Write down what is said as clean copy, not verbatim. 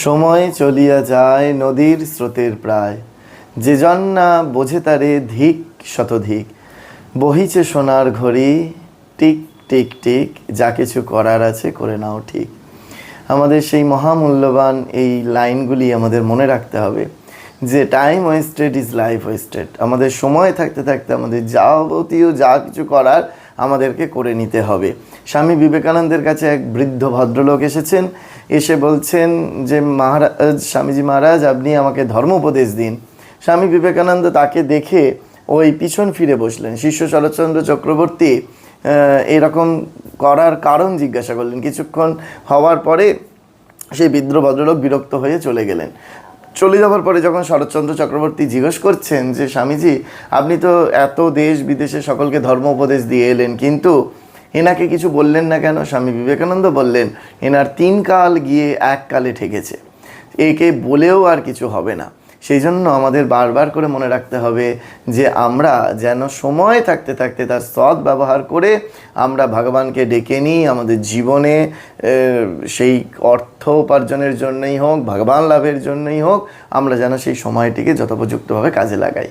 সময় চলিয়া যায় নদীর স্রোতের প্রায়, যে জন না বোঝে তারে ধিক শতধিক। বহিছে সোনার ঘড়ি, টিক টিক টিক, যা কিছু করার আছে করে নাও ঠিক। আমাদের সেই মহামূল্যবান এই লাইনগুলি আমাদের মনে রাখতে হবে যে time wasted is life wasted. আমাদের সময় থাকতে থাকতে আমাদের যাবতীয় যা কিছু করার আমাদেরকে করে নিতে হবে। স্বামী বিবেকানন্দের কাছে এক বৃদ্ধ ভদ্রলোক এসেছেন, এসে বলছেন যে মহারাজ, স্বামীজি মহারাজ, আপনি আমাকে ধর্ম উপদেশ দিন। স্বামী বিবেকানন্দ তাকে দেখে ওই পিছন ফিরে বসলেন। শিষ্য শরৎচন্দ্র চক্রবর্তী এরকম করার কারণ জিজ্ঞাসা করলেন। কিছুক্ষণ হওয়ার পরে সেই বৃদ্ধ ভদ্রলোক বিরক্ত হয়ে চলে গেলেন। চলে যাওয়ার পরে যখন শরৎচন্দ্র চক্রবর্তী জিজ্ঞেস করছেন যে স্বামীজি, আপনি তো এত দেশ বিদেশে সকলকে ধর্ম উপদেশ দিয়ে এলেন, কিন্তু এনাকে কিছু বললেন না কেন? স্বামী বিবেকানন্দ বললেন, এনার 3 কাল গিয়ে 1 কালে ঠেকেছে, একে বলেও আর কিছু হবে না। সেই জন্য আমাদের বারবার করে মনে রাখতে হবে যে আমরা যেন সময় থাকতে থাকতে তার সৎ ব্যবহার করে আমরা ভগবানকে ডেকে নিই আমাদের জীবনে, সেই অর্থ উপার্জনের জন্যই হোক, ভগবান লাভের জন্যই হোক, আমরা যেন সেই সময়টিকে যথোপযুক্তভাবে কাজে লাগাই।